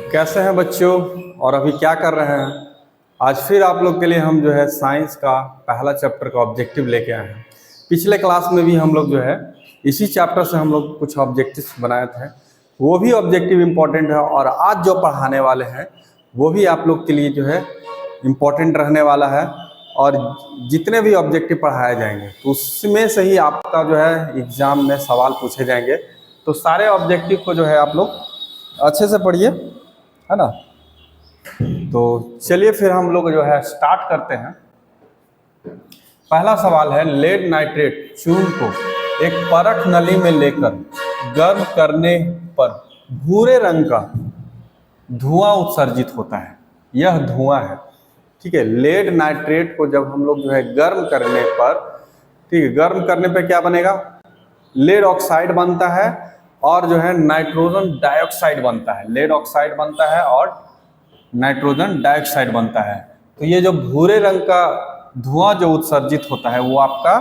कैसे हैं बच्चों और अभी क्या कर रहे हैं। आज फिर आप लोग के लिए हम जो है साइंस का पहला चैप्टर का ऑब्जेक्टिव लेके आए हैं। पिछले क्लास में भी हम लोग जो है इसी चैप्टर से हम लोग कुछ ऑब्जेक्टिव्स बनाए थे, वो भी ऑब्जेक्टिव इम्पोर्टेंट है और आज जो पढ़ाने वाले हैं वो भी आप लोग के लिए जो है इम्पोर्टेंट रहने वाला है। और जितने भी ऑब्जेक्टिव पढ़ाए जाएंगे तो उसमें से ही आपका जो है एग्ज़ाम में सवाल पूछे जाएंगे। तो सारे ऑब्जेक्टिव को जो है आप लोग अच्छे से पढ़िए, है ना। तो चलिए फिर हम लोग जो है स्टार्ट करते हैं। पहला सवाल है, लेड नाइट्रेट चून को एक परख नली में लेकर गर्म करने पर भूरे रंग का धुआं उत्सर्जित होता है। यह धुआं है, ठीक है। लेड नाइट्रेट को जब हम लोग जो है गर्म करने पर, ठीक है, गर्म करने पर क्या बनेगा, लेड ऑक्साइड बनता है और जो है नाइट्रोजन डाइऑक्साइड बनता है। लेड ऑक्साइड बनता है और नाइट्रोजन डाइऑक्साइड बनता है। तो ये जो भूरे रंग का धुआं जो उत्सर्जित होता है वो आपका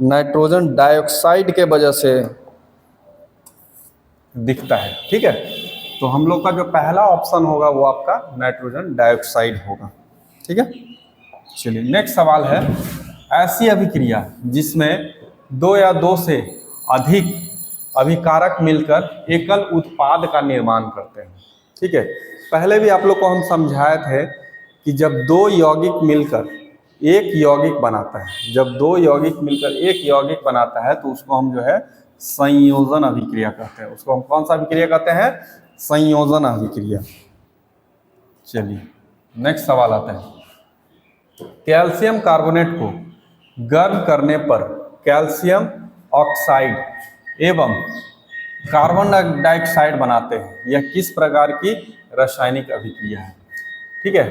नाइट्रोजन डाइऑक्साइड के वजह से दिखता है, ठीक है। तो हम लोग का जो पहला ऑप्शन होगा वो आपका नाइट्रोजन डाइऑक्साइड होगा, ठीक है। चलिए नेक्स्ट सवाल है, ऐसी अभिक्रिया जिसमें दो या दो से अधिक अभिकारक मिलकर एकल उत्पाद का निर्माण करते हैं, ठीक है। पहले भी आप लोग को हम समझाए थे कि जब दो यौगिक मिलकर एक यौगिक बनाता है, जब दो यौगिक मिलकर एक यौगिक बनाता है तो उसको हम जो है संयोजन अभिक्रिया कहते हैं। उसको हम कौन सा अभिक्रिया कहते हैं, संयोजन अभिक्रिया। चलिए नेक्स्ट सवाल आता है, कैल्शियम कार्बोनेट को गर्म करने पर कैल्शियम ऑक्साइड एवं कार्बन डाइऑक्साइड बनाते हैं। यह किस प्रकार की रासायनिक अभिक्रिया है, ठीक है।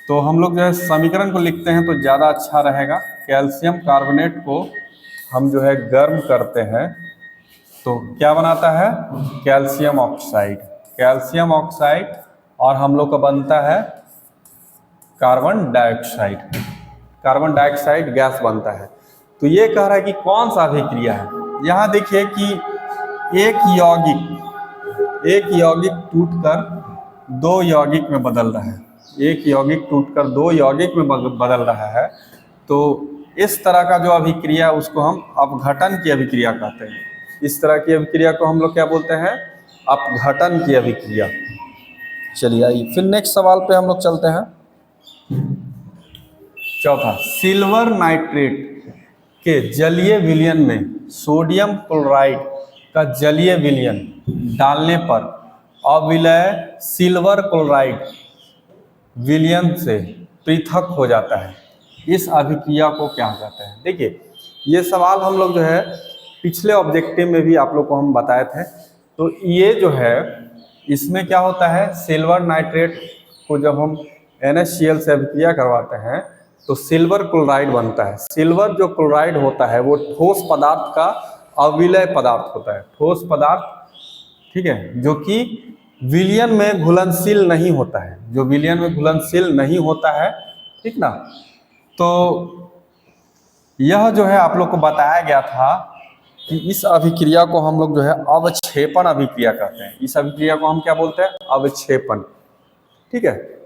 तो हम लोग जो है समीकरण को लिखते हैं तो ज़्यादा अच्छा रहेगा। कैल्शियम कार्बोनेट को हम जो है गर्म करते हैं तो क्या बनाता है, कैल्शियम ऑक्साइड। कैल्शियम ऑक्साइड और हम लोग का बनता है carbon dioxide. Carbon dioxide gas बनता है। तो ये कह रहा है कि कौन सा अभिक्रिया है। यहाँ देखिए कि एक यौगिक टूटकर दो यौगिक में बदल रहा है। एक यौगिक टूटकर दो यौगिक में बदल रहा है। तो इस तरह का जो अभिक्रिया उसको हम अपघटन की अभिक्रिया कहते हैं। इस तरह की अभिक्रिया को हम लोग क्या बोलते हैं, अपघटन की अभिक्रिया। चलिए आइए फिर नेक्स्ट सवाल पे हम लोग चलते हैं। चौथा, सिल्वर नाइट्रेट के जलीय विलयन में सोडियम क्लोराइड का जलीय विलयन डालने पर अविलय सिल्वर क्लोराइड विलयन से पृथक हो जाता है। इस अभिक्रिया को क्या कहते हैं। देखिए ये सवाल हम लोग जो है पिछले ऑब्जेक्टिव में भी आप लोग को हम बताए थे। तो ये जो है इसमें क्या होता है, सिल्वर नाइट्रेट को जब हम NaCl से अभिक्रिया करवाते हैं तो सिल्वर क्लोराइड बनता है। सिल्वर जो क्लोराइड होता है वो ठोस पदार्थ का अविलय पदार्थ होता है, ठोस पदार्थ, ठीक है, जो कि विलयन में घुलनशील नहीं होता है, जो विलयन में घुलनशील नहीं होता है, ठीक ना। तो यह जो है आप लोग को बताया गया था कि इस अभिक्रिया को हम लोग जो है अवक्षेपण अभिक्रिया कहते हैं। इस अभिक्रिया को हम क्या बोलते हैं, अवक्षेपण, ठीक है।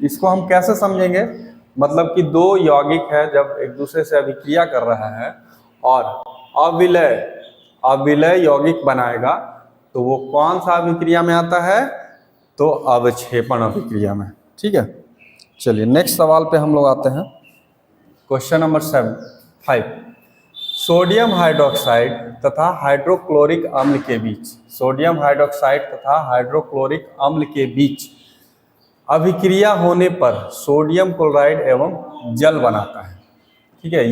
इसको हम कैसे समझेंगे, मतलब कि दो यौगिक है जब एक दूसरे से अभिक्रिया कर रहा है और अविलय यौगिक बनाएगा तो वो कौन सा अभिक्रिया में आता है, तो अवक्षेपण अभिक्रिया में, ठीक है। चलिए नेक्स्ट सवाल पे हम लोग आते हैं। क्वेश्चन नंबर 5, सोडियम हाइड्रोक्साइड तथा हाइड्रोक्लोरिक अम्ल के बीच, सोडियम हाइड्रोक्साइड तथा हाइड्रोक्लोरिक अम्ल के बीच अभिक्रिया होने पर सोडियम क्लोराइड एवं जल बनाता है, ठीक है।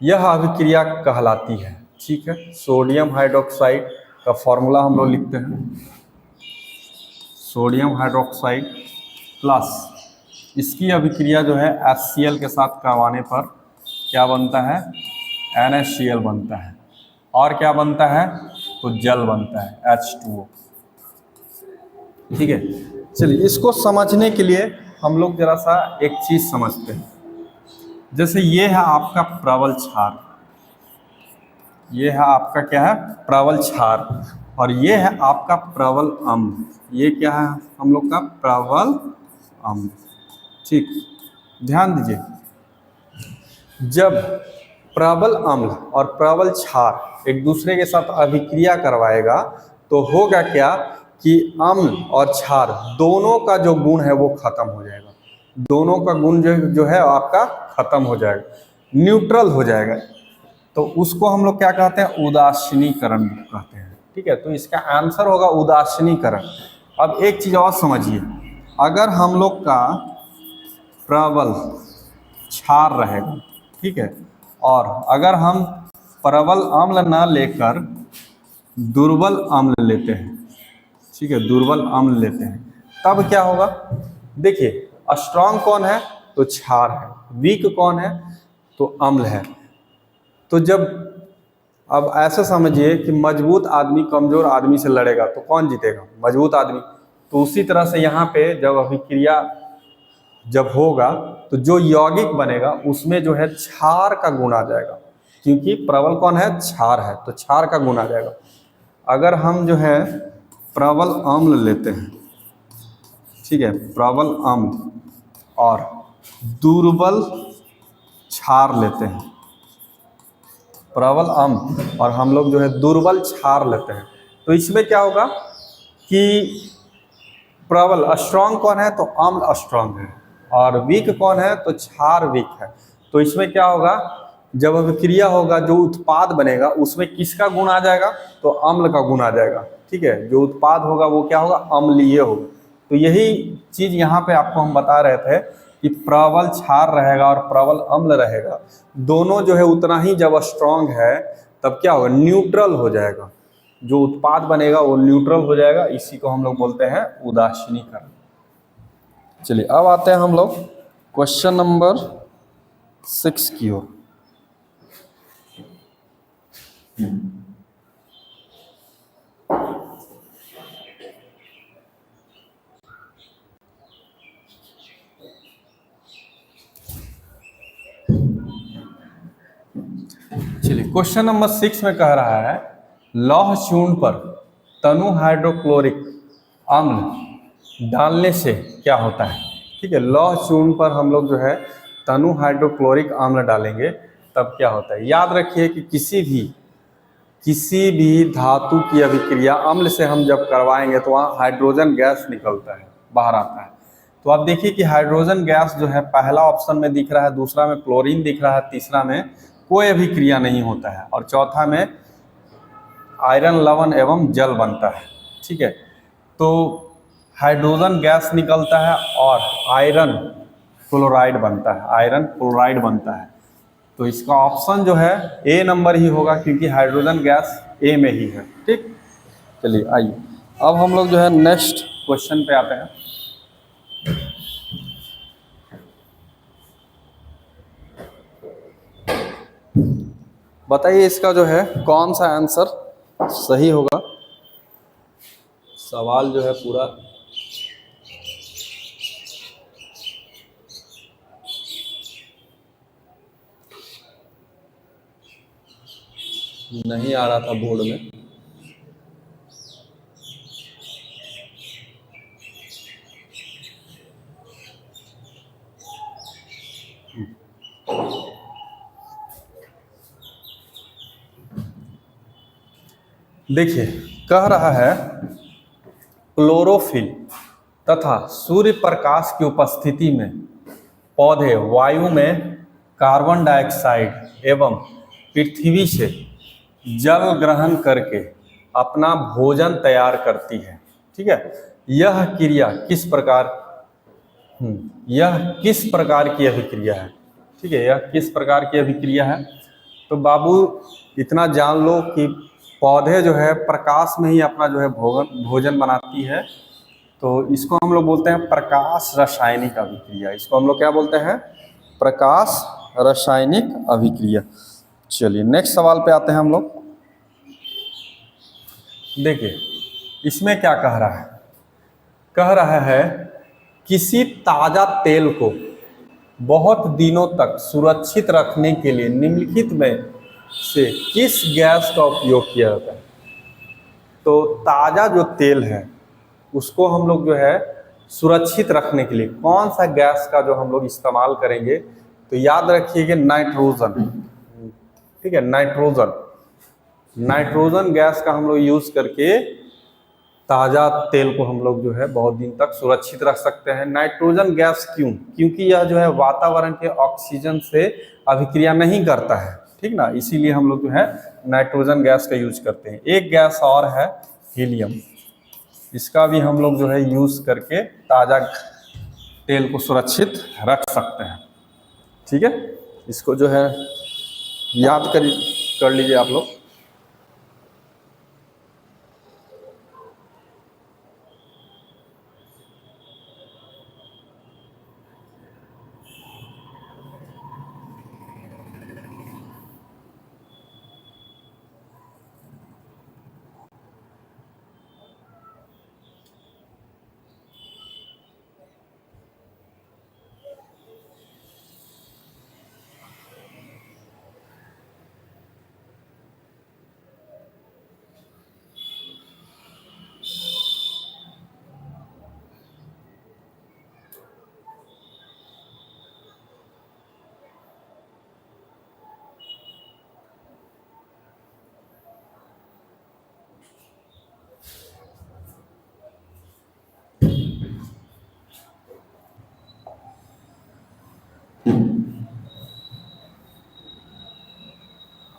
यह अभिक्रिया कहलाती है, ठीक है। सोडियम हाइड्रोक्साइड का फॉर्मूला हम लोग लिखते हैं, सोडियम हाइड्रोक्साइड प्लस इसकी अभिक्रिया जो है HCl के साथ करवाने पर क्या बनता है, NaCl बनता है। और क्या बनता है, तो जल बनता है H2O, ठीक है। चलिए इसको समझने के लिए हम लोग जरा सा एक चीज़ समझते हैं। जैसे ये है आपका प्रबल क्षार, ये है आपका क्या है, प्रबल क्षार, और ये है आपका प्रबल अम्ल। ये क्या है हम लोग का, प्रबल अम्ल। ठीक, ध्यान दीजिए, जब प्रबल अम्ल और प्रबल क्षार एक दूसरे के साथ अभिक्रिया करवाएगा तो होगा क्या कि अम्ल और क्षार दोनों का जो गुण है वो खत्म हो जाएगा, दोनों का गुण जो है आपका खत्म हो जाएगा, न्यूट्रल हो जाएगा। तो उसको हम लोग क्या कहते हैं, उदासीनीकरण कहते हैं। ठीक है, तो इसका आंसर होगा उदासीनीकरण। अब एक चीज़ और समझिए, अगर हम लोग का प्रबल क्षार रहेगा, ठीक है, और अगर हम प्रबल अम्ल ना लेकर दुर्बल अम्ल लेते हैं, ठीक है, दुर्बल अम्ल लेते हैं, तब क्या होगा, देखिए स्ट्रांग कौन है तो क्षार है, वीक कौन है तो अम्ल है। तो जब अब ऐसा समझिए कि मजबूत आदमी कमजोर आदमी से लड़ेगा तो कौन जीतेगा, मजबूत आदमी। तो उसी तरह से यहाँ पे जब अभिक्रिया जब होगा तो जो यौगिक बनेगा उसमें जो है क्षार का गुण आ जाएगा, क्योंकि प्रबल कौन है, क्षार है, तो क्षार का गुण आ जाएगा। अगर हम जो है प्रबल अम्ल लेते हैं, ठीक है, प्रबल अम्ल और दुर्बल क्षार लेते हैं, प्रबल अम्ल और हम लोग जो है दुर्बल क्षार लेते हैं, तो इसमें क्या होगा कि प्रबल स्ट्रांग कौन है तो अम्ल स्ट्रांग है, और वीक कौन है तो क्षार वीक है। तो इसमें क्या होगा, जब अभिक्रिया होगा जो उत्पाद बनेगा उसमें किसका गुण आ जाएगा तो अम्ल का गुण आ जाएगा। ठीक है, जो उत्पाद होगा वो क्या होगा, अम्लीय होगा। तो यही चीज़ यहाँ पे आपको हम बता रहे थे कि प्रबल क्षार रहेगा और प्रबल अम्ल रहेगा, दोनों जो है उतना ही जब स्ट्रांग है तब क्या होगा, न्यूट्रल हो जाएगा, जो उत्पाद बनेगा वो न्यूट्रल हो जाएगा। इसी को हम लोग बोलते हैं उदासीनीकरण। चलिए अब आते हैं हम लोग क्वेश्चन नंबर 6 की ओर। चलिए क्वेश्चन नंबर 6 में कह रहा है, लौह चूर्ण पर तनु हाइड्रोक्लोरिक अम्ल डालने से क्या होता है। ठीक है, लौह चूर्ण पर हम लोग जो है तनु हाइड्रोक्लोरिक अम्ल डालेंगे तब क्या होता है। याद रखिए कि किसी भी धातु की अभिक्रिया अम्ल से हम जब करवाएंगे तो वहाँ हाइड्रोजन गैस निकलता है, बाहर आता है। तो आप देखिए कि हाइड्रोजन गैस जो है पहला ऑप्शन में दिख रहा है, दूसरा में क्लोरीन दिख रहा है, तीसरा में कोई अभिक्रिया नहीं होता है, और चौथा में आयरन लवण एवं जल बनता है। ठीक है, तो हाइड्रोजन गैस निकलता है और आयरन क्लोराइड बनता है, आयरन क्लोराइड बनता है। तो इसका ऑप्शन जो है ए नंबर ही होगा, क्योंकि हाइड्रोजन गैस ए में ही है। ठीक, चलिए आइए अब हम लोग जो है नेक्स्ट क्वेश्चन पे आते हैं। बताइए इसका जो है कौन सा आंसर सही होगा। सवाल जो है पूरा नहीं आ रहा था बोर्ड में। देखिए कह रहा है, क्लोरोफिल तथा सूर्य प्रकाश की उपस्थिति में पौधे वायु में कार्बन डाइऑक्साइड एवं पृथ्वी से जल ग्रहण करके अपना भोजन तैयार करती है। ठीक है, यह क्रिया किस प्रकार यह किस प्रकार की अभिक्रिया है। ठीक है, यह किस प्रकार की अभिक्रिया है। तो बाबू इतना जान लो कि पौधे जो है प्रकाश में ही अपना जो है भोजन बनाती है। तो इसको हम लोग बोलते हैं प्रकाश रासायनिक अभिक्रिया। इसको हम लोग क्या बोलते हैं, प्रकाश रासायनिक अभिक्रिया। चलिए नेक्स्ट सवाल पे आते हैं हम लोग। देखिए इसमें क्या कह रहा है किसी ताज़ा तेल को बहुत दिनों तक सुरक्षित रखने के लिए निम्नलिखित में से किस गैस का उपयोग किया जाता है? तो ताज़ा जो तेल है उसको हम लोग जो है सुरक्षित रखने के लिए कौन सा गैस का जो हम लोग इस्तेमाल करेंगे? तो याद रखिएगा नाइट्रोजन। ठीक है, नाइट्रोजन। नाइट्रोजन गैस का हम लोग यूज करके ताज़ा तेल को हम लोग जो है बहुत दिन तक सुरक्षित रख सकते हैं। नाइट्रोजन गैस क्यों? क्योंकि यह जो है वातावरण के ऑक्सीजन से अभिक्रिया नहीं करता है, ठीक ना, इसीलिए हम लोग जो है नाइट्रोजन गैस का यूज करते हैं। एक गैस और है हीलियम, इसका भी हम लोग जो है यूज करके ताज़ा तेल को सुरक्षित रख सकते हैं। ठीक है, इसको जो है याद कर लीजिए आप लोग।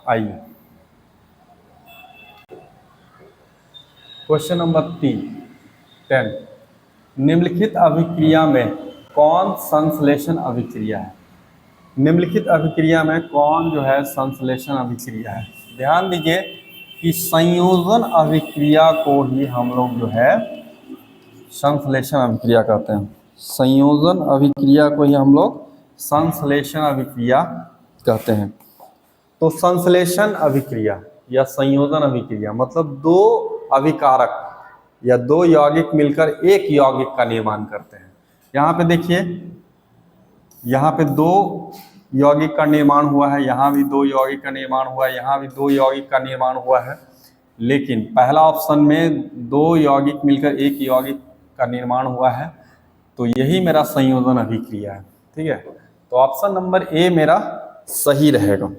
आइए क्वेश्चन नंबर 10। निम्नलिखित अभिक्रिया में कौन संश्लेषण अभिक्रिया है? निम्नलिखित अभिक्रिया में कौन जो है संश्लेषण अभिक्रिया है? ध्यान दीजिए कि संयोजन अभिक्रिया को ही हम लोग जो है संश्लेषण अभिक्रिया कहते हैं। संयोजन अभिक्रिया को ही हम लोग संश्लेषण अभिक्रिया कहते हैं। तो संश्लेषण अभिक्रिया या संयोजन अभिक्रिया मतलब दो अभिकारक या दो यौगिक मिलकर एक यौगिक का निर्माण करते हैं। यहाँ पे देखिए, यहाँ पे दो यौगिक का निर्माण हुआ है, यहाँ भी दो यौगिक का निर्माण हुआ है, यहाँ भी दो यौगिक का निर्माण हुआ है। लेकिन पहला ऑप्शन में दो यौगिक मिलकर एक यौगिक का निर्माण हुआ है, तो यही मेरा संयोजन अभिक्रिया है। ठीक है, तो ऑप्शन नंबर ए मेरा सही रहेगा।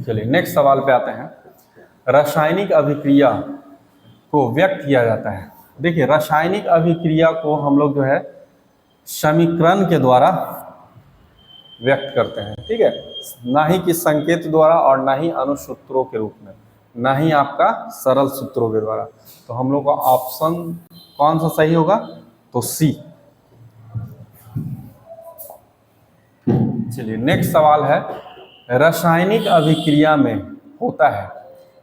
चलिए नेक्स्ट सवाल पे आते हैं। रासायनिक अभिक्रिया को व्यक्त किया जाता है। देखिए, रासायनिक अभिक्रिया को हम लोग जो है समीकरण के द्वारा व्यक्त करते हैं। ठीक है, ना ही कि संकेत द्वारा और ना ही अनुसूत्रों के रूप में, ना ही आपका सरल सूत्रों के द्वारा। तो हम लोग का ऑप्शन कौन सा सही होगा? तो सी। चलिए नेक्स्ट सवाल है। रासायनिक अभिक्रिया में होता है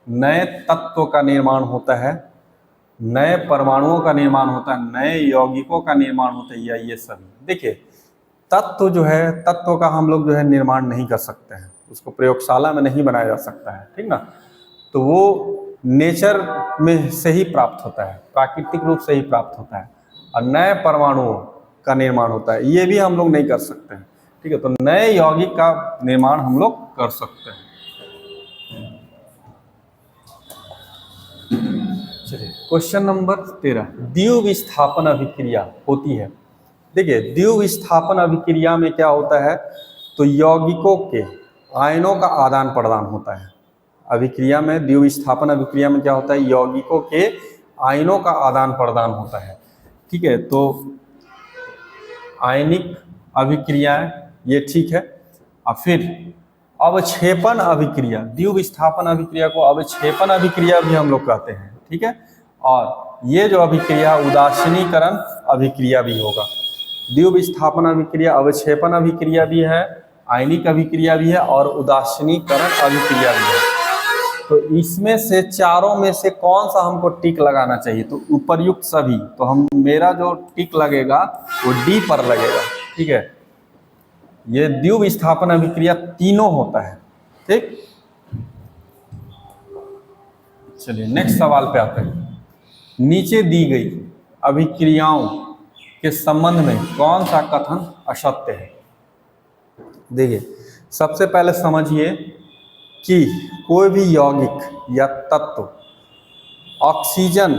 नए तत्व का निर्माण होता है, नए परमाणुओं का निर्माण होता है, नए यौगिकों का निर्माण होता है, या ये सभी? देखिए, तत्व जो है, तत्व का हम लोग जो है निर्माण नहीं कर सकते हैं, उसको प्रयोगशाला में नहीं बनाया जा सकता है। ठीक ना, तो वो नेचर में से ही प्राप्त होता है, प्राकृतिक रूप से ही प्राप्त होता है। और नए परमाणुओं का निर्माण होता है, ये भी हम लोग नहीं कर सकते हैं। ठीक है, तो नए यौगिक का निर्माण हम लोग कर सकते हैं। चलिए क्वेश्चन नंबर 13। द्वितीय विस्थापन अभिक्रिया होती है। देखिए, द्वितीय विस्थापन अभिक्रिया में क्या होता है? तो यौगिकों के आयनों का आदान प्रदान होता है। अभिक्रिया में, द्वितीय विस्थापन अभिक्रिया में क्या होता है? यौगिकों के आयनों का आदान प्रदान होता है। ठीक है, तो आयनिक अभिक्रियाएं ये ठीक है। और फिर अवक्षेपण अभिक्रिया, द्वितीय विस्थापन अभिक्रिया को अवक्षेपण अभिक्रिया भी हम लोग कहते हैं। ठीक है, और ये जो अभिक्रिया उदासीनीकरण अभिक्रिया भी होगा। द्वितीय विस्थापन अभिक्रिया अवक्षेपण अभिक्रिया भी है, आयनिक अभिक्रिया भी है और उदासीनीकरण अभिक्रिया भी है। तो इसमें से चारों में से कौन सा हमको टिक लगाना चाहिए? तो उपर्युक्त सभी। तो हम, मेरा जो टिक लगेगा वो डी पर लगेगा। ठीक है, ये द्वितीय विस्थापन अभिक्रिया तीनों होता है। ठीक, चलिए नेक्स्ट सवाल पे आते हैं। नीचे दी गई अभिक्रियाओं के संबंध में कौन सा कथन असत्य है? देखिए, सबसे पहले समझिए कि कोई भी यौगिक या तत्व ऑक्सीजन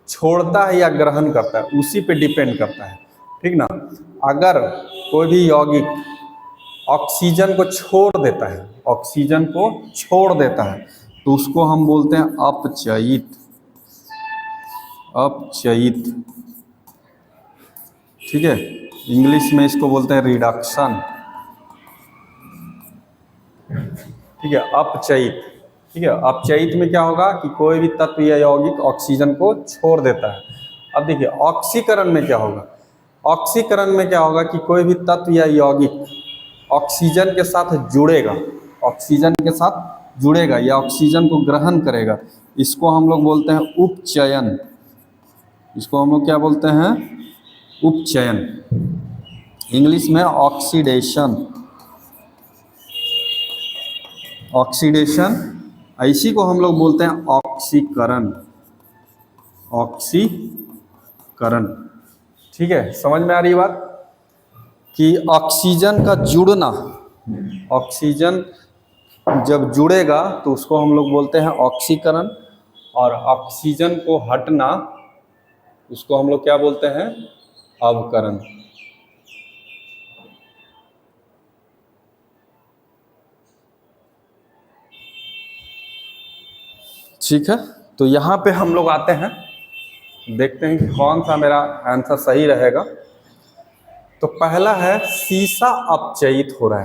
छोड़ता है या ग्रहण करता है, उसी पे डिपेंड करता है, ठीक ना। अगर कोई भी यौगिक ऑक्सीजन को छोड़ देता है, तो उसको हम बोलते हैं अपचयित, ठीक है। इंग्लिश में इसको बोलते हैं रिडक्शन, ठीक है, अपचयित, ठीक है। अपचयित में क्या होगा कि कोई भी तत्व या यौगिक ऑक्सीजन को छोड़ देता है। अब देखिए ऑक्सीकरण में क्या होगा, कि कोई भी तत्व या यौगिक ऑक्सीजन के साथ जुड़ेगा या ऑक्सीजन को ग्रहण करेगा, इसको हम लोग बोलते हैं उपचयन। इसको हम लोग क्या बोलते हैं, उपचयन, इंग्लिश में ऑक्सीडेशन। इसी को हम लोग बोलते हैं ऑक्सीकरण, ठीक है। समझ में आ रही बात कि ऑक्सीजन का जुड़ना, ऑक्सीजन जब जुड़ेगा तो उसको हम लोग बोलते हैं ऑक्सीकरण, और ऑक्सीजन को हटना उसको हम लोग क्या बोलते हैं, अवकरण। ठीक है, तो यहाँ पे हम लोग आते हैं, देखते हैं कि कौन सा मेरा आंसर सही रहेगा। तो पहला है सीसा अपचयित हो रहा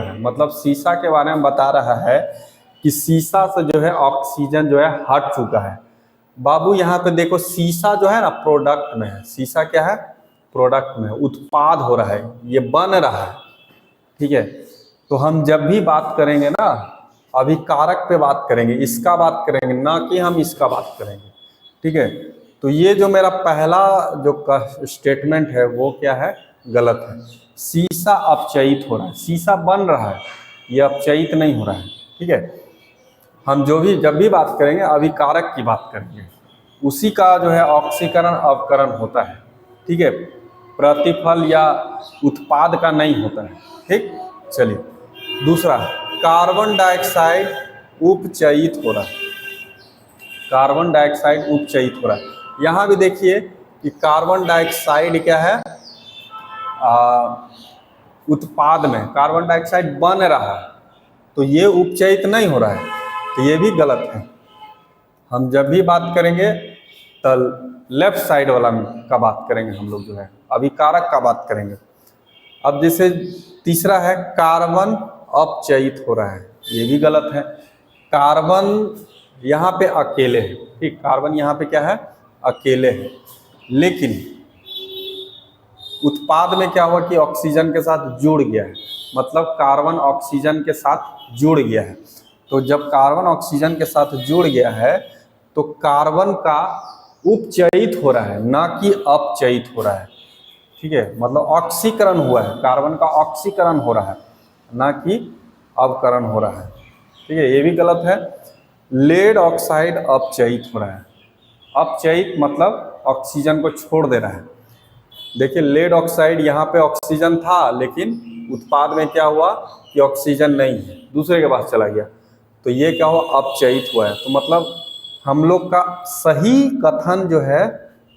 है। मतलब सीसा के बारे में बता रहा है कि सीसा से जो है ऑक्सीजन जो है हट चुका है। बाबू यहाँ पे देखो सीसा जो है ना प्रोडक्ट में है, सीसा क्या है, प्रोडक्ट में, उत्पाद हो रहा है, ये बन रहा है, ठीक है। तो हम जब भी बात करेंगे ना, अभी कारक पे बात करेंगे, इसका बात करेंगे, ना कि हम इसका बात करेंगे, ठीक है। तो ये जो मेरा पहला जो स्टेटमेंट है वो क्या है, गलत है। सीसा अपचयित हो रहा है, सीसा बन रहा है, ये अपचयित नहीं हो रहा है, ठीक है। हम जब भी बात करेंगे अभी कारक की बात करेंगे, उसी का जो है ऑक्सीकरण अवकरण होता है, ठीक है, प्रतिफल या उत्पाद का नहीं होता है, ठीक। चलिए दूसरा, कार्बन डाइऑक्साइड उपचयित हो रहा है। यहाँ भी देखिए कि कार्बन डाइऑक्साइड क्या है, उत्पाद में कार्बन डाइऑक्साइड बन रहा है, तो ये उपचयित नहीं हो रहा है, तो ये भी गलत है। हम जब भी बात करेंगे तो लेफ्ट साइड वाला का बात करेंगे, हम लोग जो है अभी कारक का बात करेंगे। अब जैसे तीसरा है कार्बन अपचयित हो रहा है, ये भी गलत है। कार्बन यहाँ पे अकेले है, ठीक, कार्बन यहाँ पे क्या है, अकेले है, लेकिन उत्पाद में क्या हुआ कि ऑक्सीजन के साथ जुड़ गया है, मतलब कार्बन ऑक्सीजन के साथ जुड़ गया है। तो जब कार्बन ऑक्सीजन के साथ जुड़ गया है तो कार्बन का उपचयित हो रहा है, ना कि अपचयित हो रहा है, ठीक है। मतलब ऑक्सीकरण हुआ है, कार्बन का ऑक्सीकरण हो रहा है, ना कि अवकरण हो रहा है, ठीक है, ये भी गलत है। लेड ऑक्साइड अपचयित हो रहा है। अपचयित मतलब ऑक्सीजन को छोड़ दे रहा है। देखिए लेड ऑक्साइड यहाँ पे ऑक्सीजन था, लेकिन उत्पाद में क्या हुआ कि ऑक्सीजन नहीं है, दूसरे के पास चला गया, तो ये क्या हुआ, अपचयित हुआ है। तो मतलब हम लोग का सही कथन जो है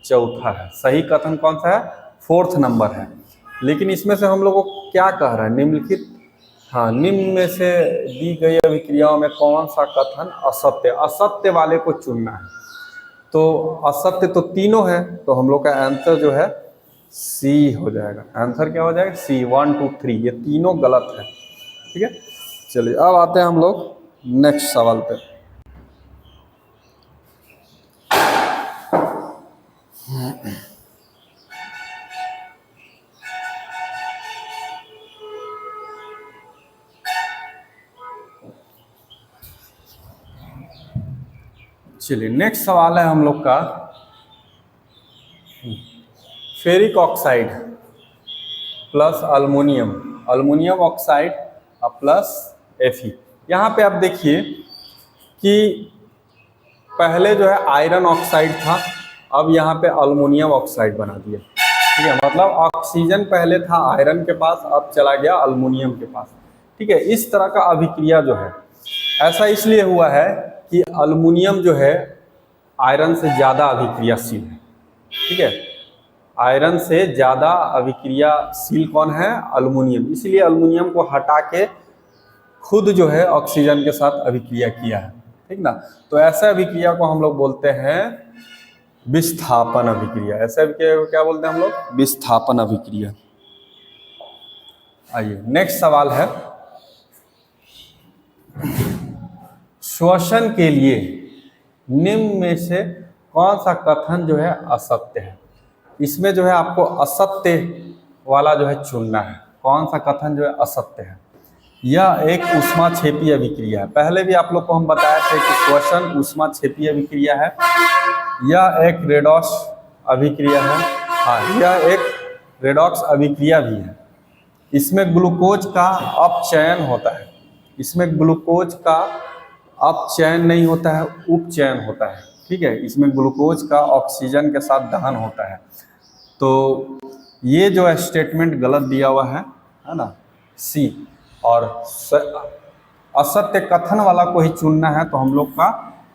चौथा है। सही कथन कौन सा है, 4th नंबर है। लेकिन इसमें से हम लोग को क्या कह रहा है, निम्नलिखित, हाँ, निम्न में से दी गई अभिक्रियाओं में कौन सा कथन असत्य वाले को चुनना है। तो असत्य तो तीनों है, तो हम लोग का आंसर जो है सी हो जाएगा। आंसर क्या हो जाएगा, सी, 1 2 3, ये तीनों गलत है, ठीक है। चलिए अब आते हैं हम लोग नेक्स्ट सवाल पे। चलिए नेक्स्ट सवाल है हम लोग का, ferric oxide plus aluminium oxide plus Fe। यहाँ पे आप देखिए कि पहले जो है आयरन ऑक्साइड था, अब यहाँ पे अल्मुनियम ऑक्साइड बना दिया, ठीक है, मतलब ऑक्सीजन पहले था आयरन के पास, अब चला गया अल्युमिनियम के पास। ठीक है, इस तरह का अभिक्रिया जो है ऐसा इसलिए हुआ है कि अल्युमिनियम जो है आयरन से ज़्यादा अभिक्रियाशील है। ठीक है, आयरन से ज़्यादा अभिक्रियाशील कौन है? अल्युमिनियम। इसलिए अल्युमिनियम को हटा के खुद जो है ऑक्सीजन के साथ अभिक्रिया किया है। ठीक ना, तो ऐसे अभिक्रिया को हम लोग बोलते हैं विस्थापन अभिक्रिया। ऐसे अभिक्रिया को क्या बोलते हैं हम लोग? विस्थापन अभिक्रिया। आइए नेक्स्ट सवाल है, श्वसन के लिए निम्न में से कौन सा कथन जो है असत्य है? इसमें जो है आपको असत्य वाला जो है चुनना है। कौन सा कथन जो है असत्य है? यह एक ऊष्माक्षेपी अभिक्रिया है। पहले भी आप लोग को हम बताए थे कि श्वसन ऊष्माक्षेपी अभिक्रिया है। यह एक रेडॉक्स अभिक्रिया है। हाँ, यह एक रेडॉक्स अभिक्रिया भी है। इसमें ग्लूकोज का अपचयन होता है। इसमें ग्लूकोज का अपचयन नहीं होता है, उपचयन होता है। ठीक है, इसमें ग्लूकोज का ऑक्सीजन के साथ दहन होता है। तो ये जो स्टेटमेंट गलत दिया हुआ है ना, सी। और असत्य कथन वाला को ही चुनना है, तो हम लोग का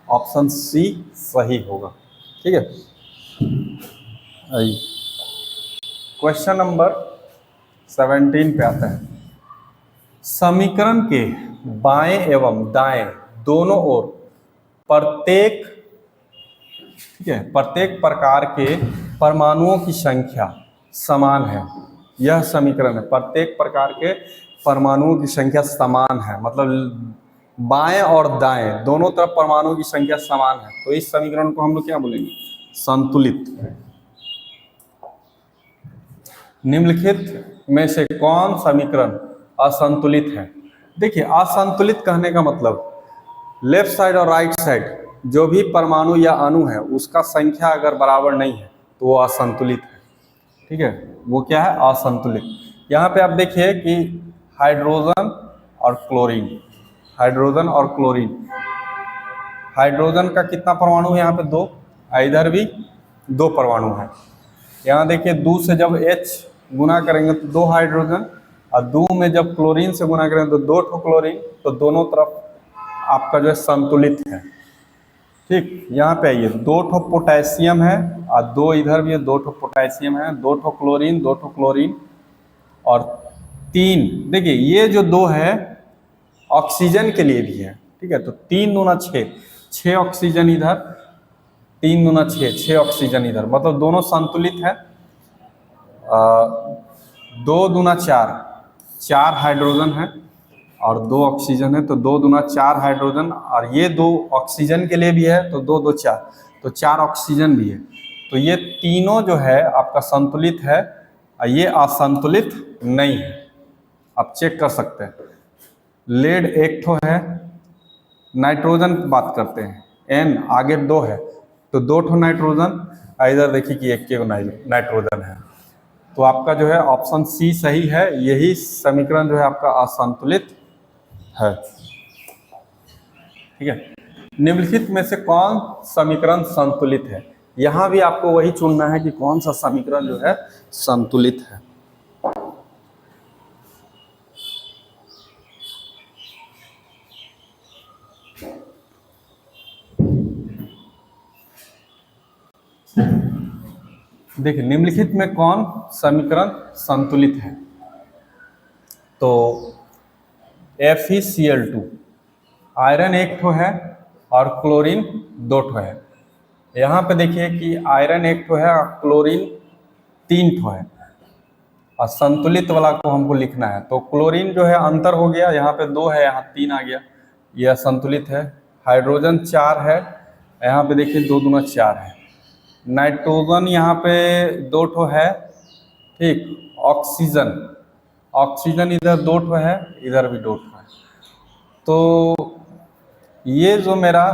ऑप्शन सी सही होगा। ठीक है, आइए क्वेश्चन नंबर 17 पे आता है। समीकरण के बाएं एवं दाएं दोनों ओर प्रत्येक, ठीक है, प्रत्येक प्रकार के परमाणुओं की संख्या समान है। यह समीकरण है, प्रत्येक प्रकार के परमाणुओं की संख्या समान है, मतलब बाएं और दाएं दोनों तरफ परमाणुओं की संख्या समान है। तो इस समीकरण को हम लोग क्या बोलेंगे? संतुलित। निम्नलिखित में से कौन समीकरण असंतुलित है? देखिए, असंतुलित कहने का मतलब लेफ्ट साइड और राइट साइड जो भी परमाणु या अणु है उसका संख्या अगर बराबर नहीं है तो वो असंतुलित है। ठीक है, वो क्या है? असंतुलित। यहाँ पे आप देखिए कि हाइड्रोजन और क्लोरीन, हाइड्रोजन और क्लोरीन, हाइड्रोजन का कितना परमाणु है? यहाँ पे 2, इधर भी 2 परमाणु है। यहाँ देखिए 2 से जब H गुना करेंगे तो 2 हाइड्रोजन, और 2 में जब क्लोरीन से गुना करेंगे तो 2 ठो क्लोरीन। तो दोनों तरफ आपका जो है संतुलित है। ठीक, यहाँ पे आइए 2 ठो पोटेशियम है और 2 इधर भी है, 2 ठो पोटेशियम है, 2 ठो क्लोरीन, 2 ठो क्लोरीन और 3। देखिए ये जो 2 है ऑक्सीजन के लिए भी है। ठीक है, तो 3 दूना 6, 6 ऑक्सीजन इधर, 3 दूना 6, 6 ऑक्सीजन इधर, मतलब दोनों संतुलित है। 2 दूना 4, 4 हाइड्रोजन है और 2 ऑक्सीजन है, तो 2 दूना 4 हाइड्रोजन, और ये 2 ऑक्सीजन के लिए भी है, तो 2 2 4, तो 4 ऑक्सीजन भी है। तो ये तीनों जो है आपका संतुलित है और ये असंतुलित नहीं है। आप चेक कर सकते हैं। लेड 1 ठो है, नाइट्रोजन की बात करते हैं, N आगे 2 है, तो 2 ठो नाइट्रोजन, इधर देखिए कि 1 नाइट्रोजन है। तो आपका जो है ऑप्शन सी सही है। यही समीकरण जो है आपका असंतुलित है। ठीक है, निम्नलिखित में से कौन समीकरण संतुलित है? यहाँ भी आपको वही चुनना है कि कौन सा समीकरण जो है संतुलित है। देखिए निम्नलिखित में कौन समीकरण संतुलित है? तो FeCl2, आयरन 1 ठो है और क्लोरीन 2 ठो है। यहाँ पे देखिए कि आयरन 1 ठो है और क्लोरीन 3 ठो है, और संतुलित वाला को हमको लिखना है। तो क्लोरीन जो है अंतर हो गया, यहाँ पे 2 है, यहाँ 3 आ गया, यह संतुलित है। हाइड्रोजन 4 है, यहाँ पे देखिए 2 दूना 4 है। नाइट्रोजन यहाँ पे 2 ठो है। ठीक, ऑक्सीजन, ऑक्सीजन इधर 2 ठो है, इधर भी 2 ठो है। तो ये जो मेरा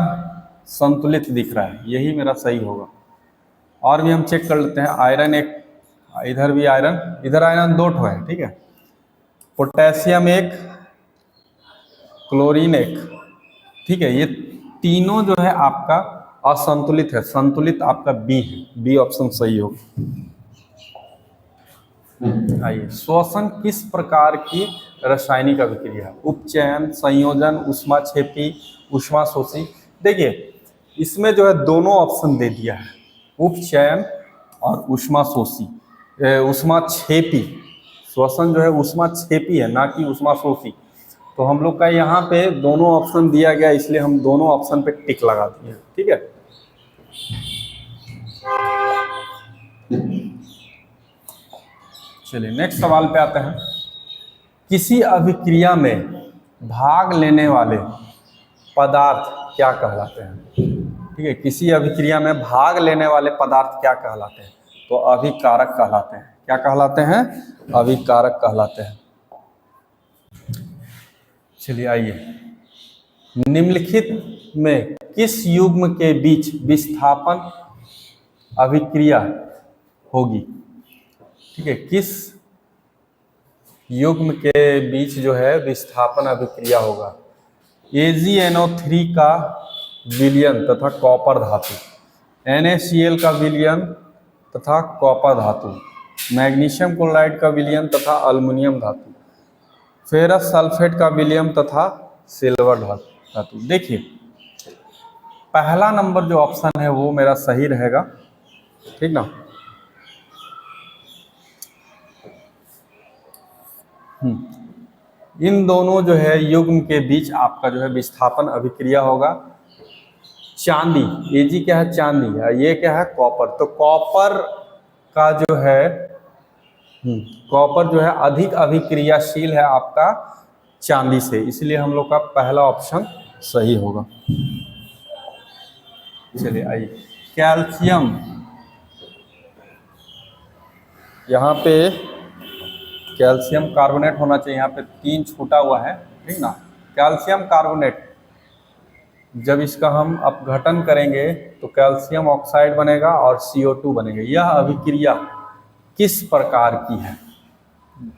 संतुलित दिख रहा है यही मेरा सही होगा। और भी हम चेक कर लेते हैं। आयरन 1, इधर भी आयरन, इधर आयरन 2 ठो है। ठीक है, पोटेशियम 1, क्लोरीन 1। ठीक है, ये तीनों जो है आपका असंतुलित है। संतुलित आपका बी है, बी ऑप्शन सही होगा। आइए, श्वसन किस प्रकार की रासायनिक अभिक्रिया है? उपचयन, संयोजन, ऊष्माक्षेपी, ऊष्माशोषी। देखिए इसमें जो है दोनों ऑप्शन दे दिया है, उपचयन और ऊष्माशोषी, ऊष्माक्षेपी। श्वसन जो है ऊष्माक्षेपी है, ना कि ऊष्माशोषी। तो हम लोग का यहाँ पे दोनों ऑप्शन दिया गया, इसलिए हम दोनों ऑप्शन पे टिक लगा दिए। ठीक है, चलिए नेक्स्ट सवाल पे आते हैं। किसी अभिक्रिया में भाग लेने वाले पदार्थ क्या कहलाते हैं? ठीक है, किसी अभिक्रिया में भाग लेने वाले पदार्थ क्या कहलाते हैं? तो अभिकारक कहलाते हैं। क्या कहलाते हैं? अभिकारक कहलाते हैं। चलिए आइए, निम्नलिखित में किस युग्म के बीच विस्थापन अभिक्रिया होगी? ठीक है, किस युग्म के बीच जो है विस्थापन अभिक्रिया होगा? AgNO3 का विलयन तथा कॉपर धातु, NaCl का विलयन तथा कॉपर धातु, मैग्नीशियम क्लोराइड का विलयन तथा अल्युमिनियम धातु, फेरस सल्फेट का विलयन तथा सिल्वर धातु। देखिए पहला नंबर जो ऑप्शन है वो मेरा सही रहेगा, ठीक ना। इन दोनों जो है युग्म के बीच आपका जो है विस्थापन अभिक्रिया होगा। चांदी, Ag क्या है? चांदी है। ये क्या है? कॉपर। तो कॉपर का जो है कॉपर जो है अधिक अभिक्रियाशील है आपका चांदी से, इसलिए हम लोग का पहला ऑप्शन सही होगा। चलिए आइए, कैल्शियम, यहाँ पे कैल्शियम कार्बोनेट होना चाहिए, यहाँ पे 3 छूटा हुआ है, ठीक ना। कैल्शियम कार्बोनेट जब इसका हम अपघटन करेंगे तो कैल्शियम ऑक्साइड बनेगा और CO2 बनेगा। यह अभिक्रिया किस प्रकार की है?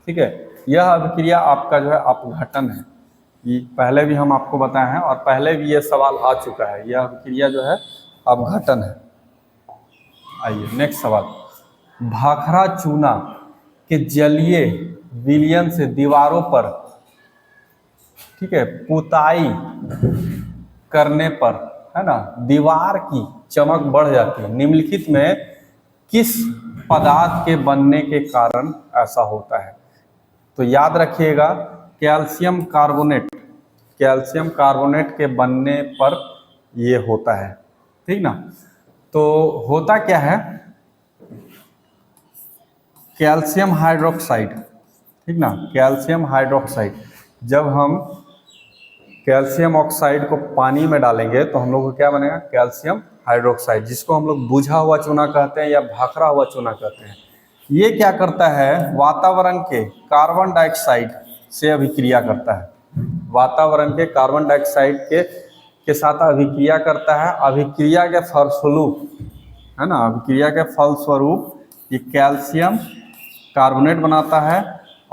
ठीक है, यह अभिक्रिया आपका जो है अपघटन है। ये पहले भी हम आपको बताए हैं और पहले भी ये सवाल आ चुका है। यह अभिक्रिया जो है अपघटन है। आइए नेक्स्ट सवाल, भाखड़ा चूना के जलीय विलयन से दीवारों पर, ठीक है, पुताई करने पर, है ना, दीवार की चमक बढ़ जाती है। निम्नलिखित में किस पदार्थ के बनने के कारण ऐसा होता है? तो याद रखिएगा, कैल्शियम कार्बोनेट, कैल्शियम कार्बोनेट के बनने पर ये होता है, ठीक ना। तो होता क्या है, कैल्शियम हाइड्रोक्साइड, ठीक ना, कैल्शियम हाइड्रोक्साइड, जब हम कैल्शियम ऑक्साइड को पानी में डालेंगे तो हम लोग को क्या बनेगा? कैल्शियम हाइड्रोक्साइड, जिसको हम लोग बुझा हुआ चूना कहते हैं या भाखड़ा हुआ चूना कहते हैं। ये क्या करता है? वातावरण के कार्बन डाइऑक्साइड से अभिक्रिया करता है। वातावरण के कार्बन डाइऑक्साइड के साथ अभिक्रिया करता है। अभिक्रिया के फलस्वरूप, है ना, अभिक्रिया के फलस्वरूप ये कैल्शियम कार्बोनेट बनाता है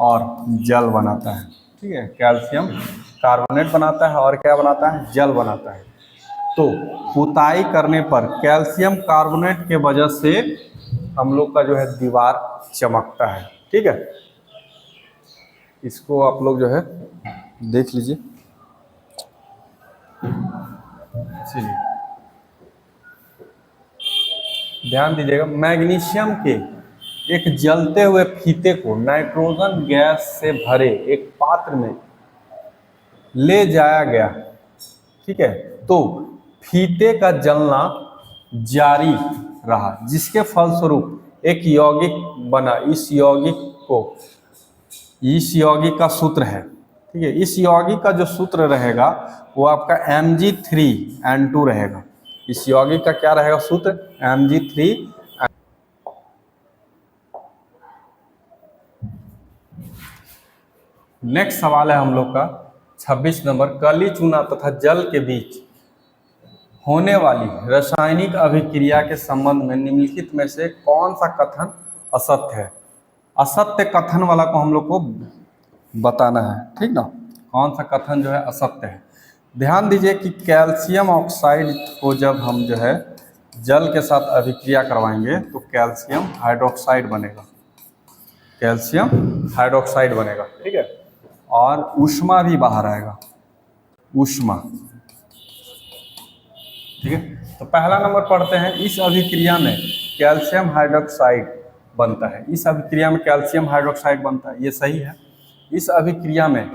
और जल बनाता है। ठीक है, कैल्शियम कार्बोनेट बनाता है और क्या बनाता है? जल बनाता है। तो पुताई करने पर कैल्शियम कार्बोनेट के वजह से हम लोग का जो है दीवार चमकता है। ठीक है, इसको आप लोग जो है देख लीजिए। चलिए ध्यान दीजिएगा, मैग्नीशियम के एक जलते हुए फीते को नाइट्रोजन गैस से भरे एक पात्र में ले जाया गया, ठीक है, तो फीते का जलना जारी रहा, जिसके फलस्वरूप एक यौगिक बना। इस यौगिक का सूत्र है, ठीक है, इस यौगिक का जो सूत्र रहेगा वो आपका Mg3N2 रहेगा। इस यौगिक का क्या रहेगा सूत्र? Mg3। नेक्स्ट सवाल है हम लोग का 26 नंबर, काली चूना तथा जल के बीच होने वाली रासायनिक अभिक्रिया के संबंध में निम्नलिखित में से कौन सा कथन असत्य है? असत्य कथन वाला को हम लोग को बताना है, ठीक ना। कौन सा कथन जो है असत्य है? ध्यान दीजिए कि कैल्शियम ऑक्साइड को जब हम जो है जल के साथ अभिक्रिया करवाएंगे तो कैल्शियम हाइड्रोक्साइड बनेगा। कैल्शियम हाइड्रोक्साइड बनेगा, ठीक है। और ऊष्मा भी बाहर आएगा, ऊष्मा, ठीक है। तो पहला नंबर पढ़ते हैं, इस अभिक्रिया में कैल्शियम हाइड्रोक्साइड बनता है, इस अभिक्रिया में कैल्शियम हाइड्रोक्साइड बनता है, ये सही है। इस अभिक्रिया में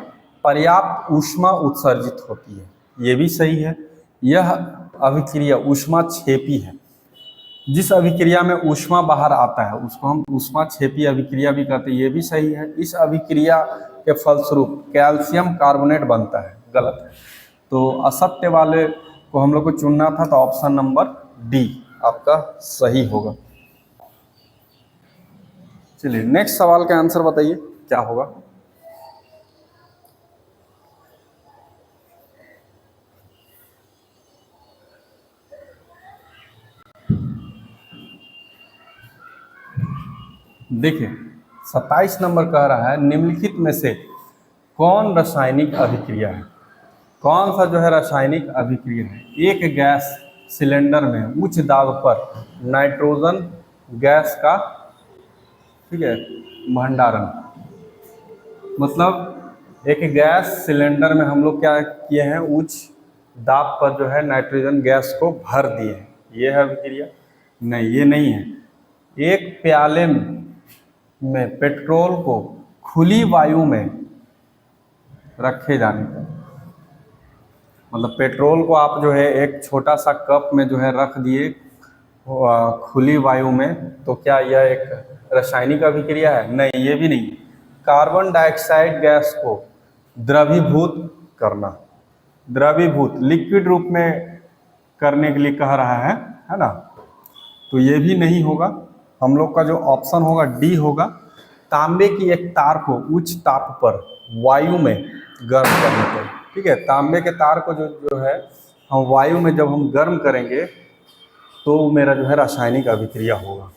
पर्याप्त ऊष्मा उत्सर्जित होती है, ये भी सही है। यह अभिक्रिया ऊष्मा क्षेपी है, जिस अभिक्रिया में ऊष्मा बाहर आता है उसको हम ऊष्मा क्षेपी अभिक्रिया भी कहते हैं, ये भी सही है। इस अभिक्रिया के फलस्वरूप कैल्शियम कार्बोनेट बनता है, गलत है। तो असत्य वाले को हम लोग को चुनना था, तो ऑप्शन नंबर डी आपका सही होगा। चलिए नेक्स्ट सवाल का आंसर बताइए क्या होगा। देखिए 27 नंबर कह रहा है, निम्नलिखित में से कौन रासायनिक अभिक्रिया है, कौन सा जो है रासायनिक अभिक्रिया है। एक गैस सिलेंडर में उच्च दाब पर नाइट्रोजन गैस का, ठीक है, भंडारण, मतलब एक गैस सिलेंडर में हम लोग क्या किए हैं, उच्च दाब पर जो है नाइट्रोजन गैस को भर दिए हैं, ये है अभिक्रिया। नहीं, ये नहीं है। एक प्याले में पेट्रोल को खुली वायु में रखे जाने पर, मतलब पेट्रोल को आप जो है एक छोटा सा कप में जो है रख दिए खुली वायु में, तो क्या यह एक रासायनिक अभिक्रिया है? नहीं, ये भी नहीं। कार्बन डाइऑक्साइड गैस को द्रवीभूत करना, द्रवीभूत लिक्विड रूप में करने के लिए कह रहा है ना, तो ये भी नहीं होगा। हम लोग का जो ऑप्शन होगा डी होगा, तांबे की एक तार को उच्च ताप पर वायु में गर्म करने पर, ठीक है। तांबे के तार को जो है हम वायु में जब हम गर्म करेंगे तो मेरा जो है रासायनिक अभिक्रिया होगा,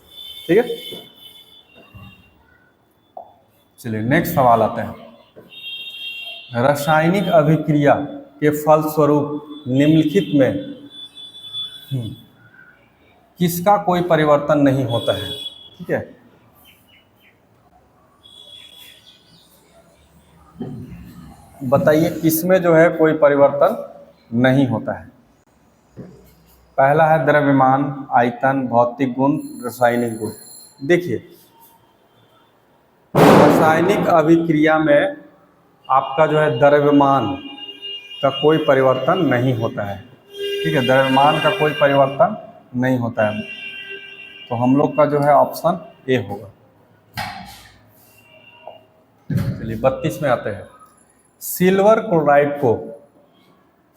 ठीक है। चलिए नेक्स्ट सवाल आते हैं। रासायनिक अभिक्रिया के फलस्वरूप निम्नलिखित में किसका कोई परिवर्तन नहीं होता है, ठीक है। बताइए किसमें जो है कोई परिवर्तन नहीं होता है। पहला है द्रव्यमान, आयतन, भौतिक गुण, रासायनिक गुण। देखिए रासायनिक अभिक्रिया में आपका जो है द्रव्यमान का कोई परिवर्तन नहीं होता है, ठीक है। द्रव्यमान का कोई परिवर्तन नहीं होता है, तो हम लोग का जो है ऑप्शन ए होगा। चलिए 32 में आते हैं। सिल्वर क्लोराइड को,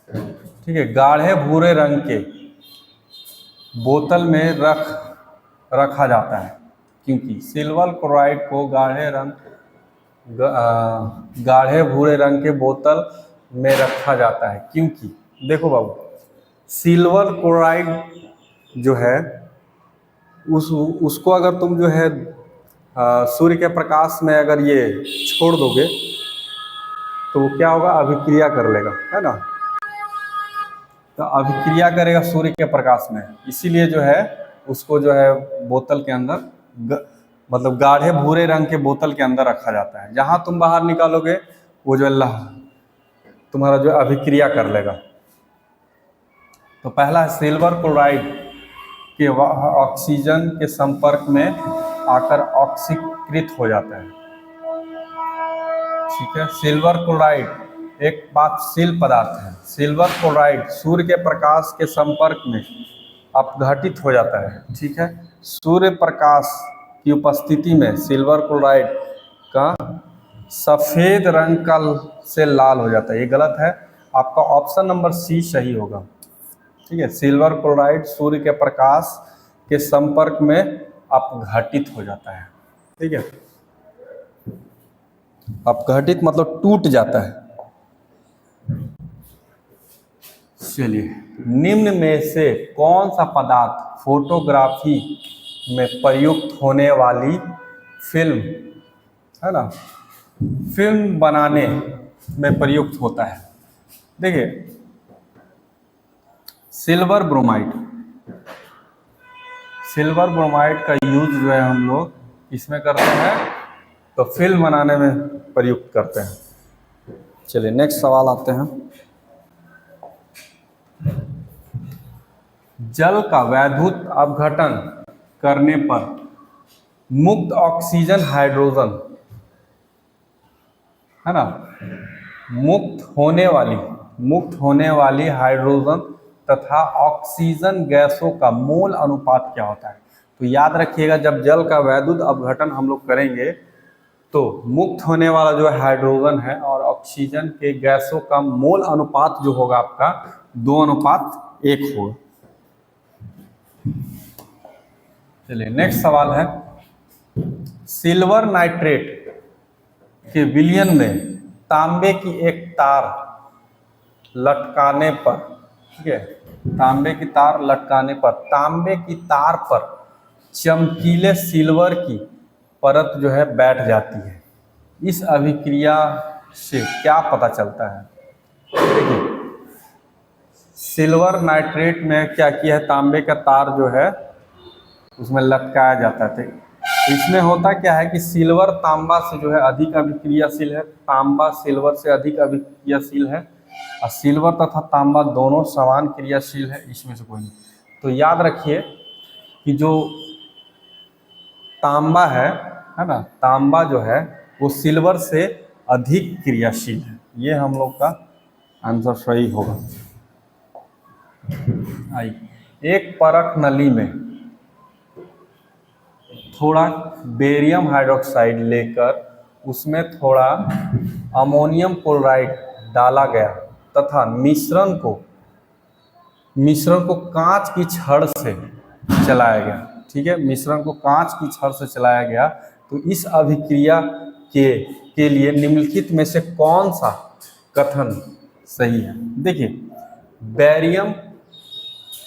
ठीक है, गाढ़े भूरे रंग के बोतल में रखा जाता है, क्योंकि सिल्वर क्लोराइड को गाढ़े भूरे रंग के बोतल में रखा जाता है, क्योंकि देखो बाबू, सिल्वर क्लोराइड जो है उसको अगर तुम जो है सूर्य के प्रकाश में अगर ये छोड़ दोगे तो वो क्या होगा, अभिक्रिया कर लेगा, है ना। तो अभिक्रिया करेगा सूर्य के प्रकाश में, इसीलिए जो है उसको जो है बोतल के अंदर मतलब गाढ़े भूरे रंग के बोतल के अंदर रखा जाता है। जहां तुम बाहर निकालोगे वो जो तुम्हारा जो अभिक्रिया कर लेगा। तो पहला सिल्वर क्लोराइड के ऑक्सीजन के संपर्क में आकर ऑक्सीकृत हो जाता है, ठीक है। सिल्वर क्लोराइड एक पारदर्शी पदार्थ है। सिल्वर क्लोराइड सूर्य के प्रकाश के संपर्क में अपघटित हो जाता है, ठीक है। सूर्य प्रकाश की उपस्थिति में सिल्वर क्लोराइड का सफ़ेद रंग का से लाल हो जाता है, ये गलत है। आपका ऑप्शन नंबर सी सही होगा, ठीक है। सिल्वर क्लोराइड सूर्य के प्रकाश के संपर्क में अपघटित हो जाता है, ठीक है। अपघटित मतलब टूट जाता है। चलिए, निम्न में से कौन सा पदार्थ फोटोग्राफी में प्रयुक्त होने वाली फिल्म, है ना, फिल्म बनाने में प्रयुक्त होता है। देखिए सिल्वर ब्रोमाइड, सिल्वर ब्रोमाइड का यूज जो है हम लोग इसमें करते हैं, तो फिल्म बनाने में प्रयुक्त करते हैं। चलिए नेक्स्ट सवाल आते हैं। जल का वैद्युत अपघटन करने पर मुक्त ऑक्सीजन हाइड्रोजन, है ना, मुक्त होने वाली हाइड्रोजन तथा ऑक्सीजन गैसों का मोल अनुपात क्या होता है? तो याद रखिएगा, जब जल का वैद्युत अपघटन हम लोग करेंगे तो मुक्त होने वाला जो हाइड्रोजन है और ऑक्सीजन के गैसों का मोल अनुपात जो होगा आपका 2:1 होगा। चलिए नेक्स्ट सवाल है। सिल्वर नाइट्रेट के विलयन में तांबे की एक तार लटकाने पर, ठीक है, तांबे की तार लटकाने पर तांबे की तार पर चमकीले सिल्वर की परत जो है बैठ जाती है। इस अभिक्रिया से क्या पता चलता है? देखिए, सिल्वर नाइट्रेट में क्या किया है, तांबे का तार जो है उसमें लटकाया जाता है। इसमें होता क्या है कि सिल्वर तांबा से जो है अधिक अभिक्रियाशील है, तांबा सिल्वर से अधिक अभिक्रियाशील है, और सिल्वर तथा तांबा दोनों समान क्रियाशील है, इसमें से कोई नहीं। तो याद रखिए कि जो तांबा है ना, तांबा जो है वो सिल्वर से अधिक क्रियाशील है। ये हम लोग का आंसर सही होगा। एक परख नली में थोड़ा बेरियम हाइड्रोक्साइड लेकर उसमें थोड़ा अमोनियम क्लोराइड डाला गया तथा मिश्रण को कांच की छड़ से चलाया गया। ठीक है, मिश्रण को कांच की छड़ से चलाया गया। तो इस अभिक्रिया के लिए निम्नलिखित में से कौन सा कथन सही है? देखिए,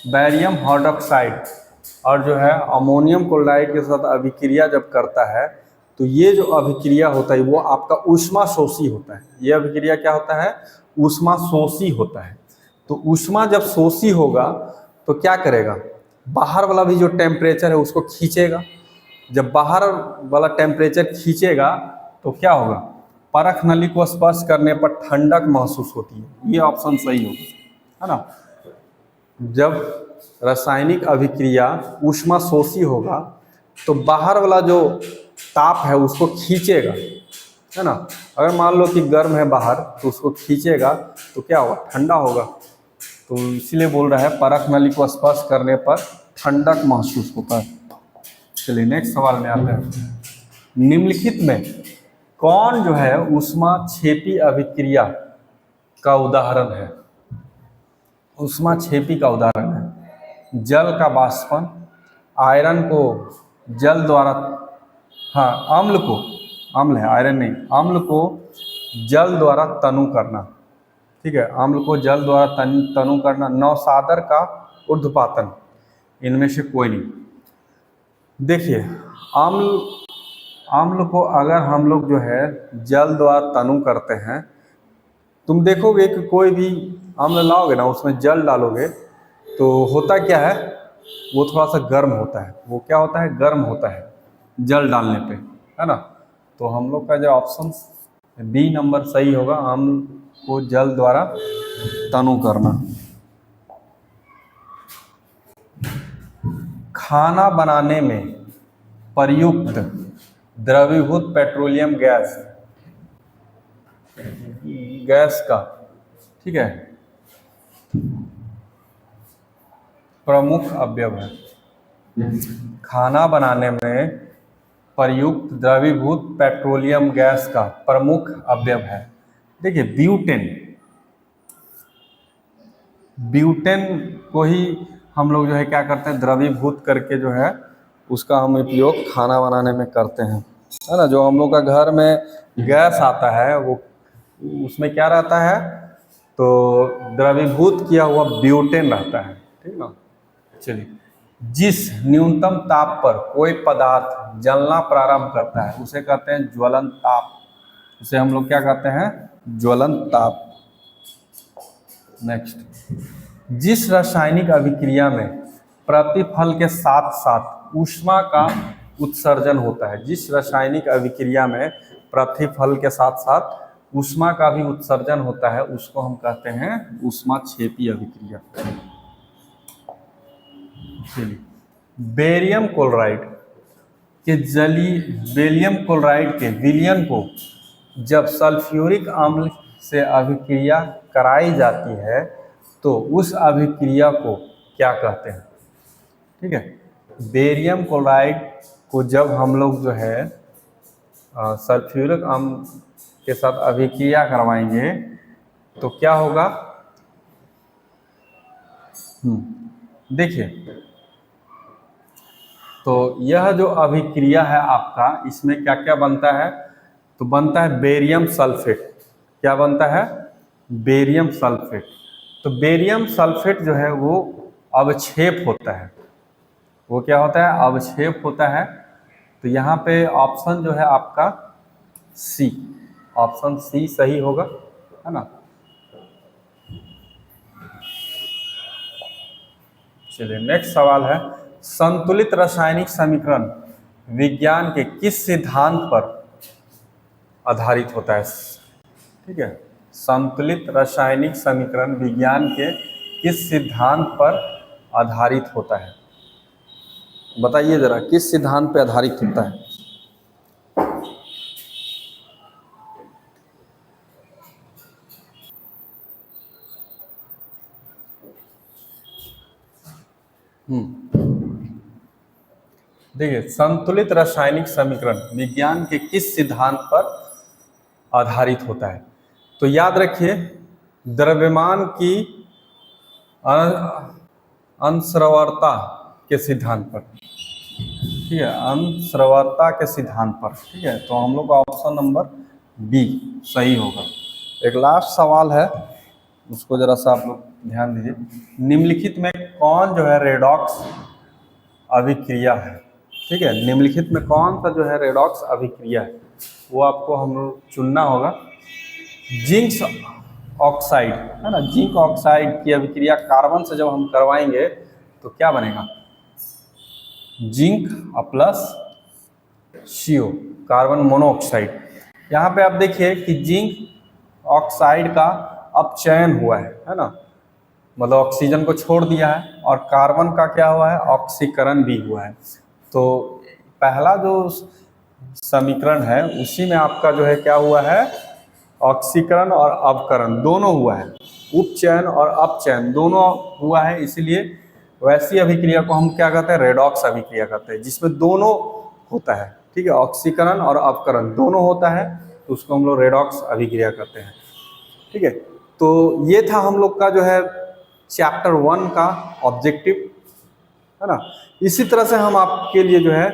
बैरियम हाइड्रोक्साइड और जो है अमोनियम क्लोराइड के साथ अभिक्रिया जब करता है तो ये जो अभिक्रिया होता है वो आपका ऊष्मा शोषी होता है। ये अभिक्रिया क्या होता है? ऊष्मा शोषी होता है। तो ऊष्मा जब शोषी होगा तो क्या करेगा? बाहर वाला भी जो टेम्परेचर है उसको खींचेगा। जब बाहर वाला टेम्परेचर खींचेगा तो क्या होगा? परख नली को स्पर्श करने पर ठंडक महसूस होती है। ये ऑप्शन सही होगा, है ना। जब रासायनिक अभिक्रिया ऊष्मा शोषी होगा तो बाहर वाला जो ताप है उसको खींचेगा, है ना। अगर मान लो कि गर्म है बाहर तो उसको खींचेगा तो क्या होगा? ठंडा होगा। तो इसीलिए बोल रहा है परख नली को स्पर्श करने पर ठंडक महसूस होता है। चलिए नेक्स्ट सवाल में आते हैं। निम्नलिखित में कौन जो है ऊष्मा क्षेपी अभिक्रिया का उदाहरण है? ऊष्मा क्षेपी का उदाहरण है जल का वाष्पन, आयरन को जल द्वारा, हाँ अम्ल है, आयरन नहीं, अम्ल को जल द्वारा तनु करना। ठीक है, अम्ल को जल द्वारा तनु करना, नौसादर का ऊर्ध्वपातन, इनमें से कोई नहीं। देखिए, अम्ल को अगर हम लोग जो है जल द्वारा तनु करते हैं, तुम देखोगे कि कोई भी अम्ल लाओगे ना, उसमें जल डालोगे तो होता क्या है? वो थोड़ा सा गर्म होता है। वो क्या होता है? गर्म होता है जल डालने पे, है ना। तो हम लोग का जो ऑप्शन बी नंबर सही होगा, अम्ल को जल द्वारा तनु करना। खाना बनाने में प्रयुक्त द्रवीभूत पेट्रोलियम गैस का, ठीक है, प्रमुख अवयव है। खाना बनाने में प्रयुक्त द्रवीभूत पेट्रोलियम गैस का प्रमुख अवयव है। देखिए, ब्यूटेन को ही हम लोग जो है क्या करते हैं? द्रवीभूत करके जो है उसका हम उपयोग खाना बनाने में करते हैं, है ना। जो हम लोग का घर में गैस आता है वो उसमें क्या रहता है? तो द्रवीभूत किया हुआ ब्यूटेन रहता है, ठीक ना। चलिए, जिस न्यूनतम ताप पर कोई पदार्थ जलना प्रारंभ करता है उसे कहते हैं ज्वलन ताप। उसे हम लोग क्या कहते हैं? ज्वलन ताप। नेक्स्ट, जिस रासायनिक अभिक्रिया में प्रतिफल के साथ साथ ऊष्मा का उत्सर्जन होता है। जिस रासायनिक अभिक्रिया में प्रतिफल के साथ साथ ऊष्मा का भी उत्सर्जन होता है उसको हम कहते हैं ऊष्माक्षेपी अभिक्रिया। चलिए, बेरियम क्लोराइड के बेरियम क्लोराइड के विलयन को जब सल्फ्यूरिक अम्ल से अभिक्रिया कराई जाती है तो उस अभिक्रिया को क्या कहते हैं? ठीक है, बेरियम क्लोराइड को जब हम लोग जो है सल्फ्यूरिक अम्ल के साथ अभिक्रिया करवाएंगे तो क्या होगा? देखिए, तो यह जो अभिक्रिया है आपका, इसमें क्या क्या बनता है? तो बनता है बेरियम सल्फेट। क्या बनता है? Barium sulphate. तो बेरियम सल्फेट जो है वो अवक्षेप होता है। वो क्या होता है? अवक्षेप होता है। तो यहाँ पे ऑप्शन जो है आपका सी, ऑप्शन सी सही होगा, है ना। चलिए, नेक्स्ट सवाल है, संतुलित रासायनिक समीकरण विज्ञान के किस सिद्धांत पर आधारित होता है? ठीक है, संतुलित रासायनिक समीकरण विज्ञान के किस सिद्धांत पर आधारित होता है? बताइए जरा, किस सिद्धांत पर आधारित होता है? देखिए, संतुलित रासायनिक समीकरण विज्ञान के किस सिद्धांत पर आधारित होता है? तो याद रखिए, द्रव्यमान की अंशस्रवणता के सिद्धांत पर। ठीक है, अंशस्रवणता के सिद्धांत पर। ठीक है, तो हम लोग का ऑप्शन नंबर बी सही होगा। एक लास्ट सवाल है, उसको जरा सा आप लोग ध्यान दीजिए। निम्नलिखित में कौन जो है रेडॉक्स अभिक्रिया है? ठीक है, निम्नलिखित में कौन सा जो है रेडॉक्स अभिक्रिया है वो आपको हम लोग चुनना होगा। जिंक ऑक्साइड, है ना, जिंक ऑक्साइड की अभिक्रिया कार्बन से जब हम करवाएंगे तो क्या बनेगा? Zinc plus CO, carbon monoxide. यहाँ पे आप देखिए कि जिंक ऑक्साइड का अपचयन हुआ है ना, मतलब ऑक्सीजन को छोड़ दिया है, और कार्बन का क्या हुआ है? ऑक्सीकरण भी हुआ है। तो पहला जो समीकरण है उसी में आपका जो है क्या हुआ है? ऑक्सीकरण और अवकरण दोनों हुआ है, उपचयन और अपचयन दोनों हुआ है। इसलिए वैसी अभिक्रिया को हम क्या कहते हैं? रेडॉक्स अभिक्रिया कहते हैं, जिसमें दोनों होता है। ठीक है, ऑक्सीकरण और अवकरण दोनों होता है, तो उसको हम लोग रेडॉक्स अभिक्रिया कहते हैं। ठीक है, तो ये था हम लोग का जो है चैप्टर 1 का ऑब्जेक्टिव, है ना। इसी तरह से हम आपके लिए जो है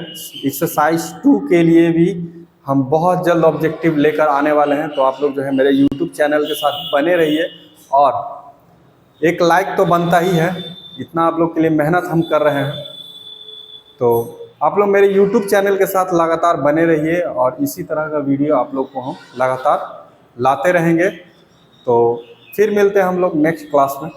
एक्सरसाइज 2 के लिए भी हम बहुत जल्द ऑब्जेक्टिव लेकर आने वाले हैं। तो आप लोग जो है मेरे यूट्यूब चैनल के साथ बने रहिए, और एक लाइक तो बनता ही है, इतना आप लोग के लिए मेहनत हम कर रहे हैं। तो आप लोग मेरे यूट्यूब चैनल के साथ लगातार बने रहिए, और इसी तरह का वीडियो आप लोग को हम लगातार लाते रहेंगे। तो फिर मिलते हैं हम लोग नेक्स्ट क्लास में।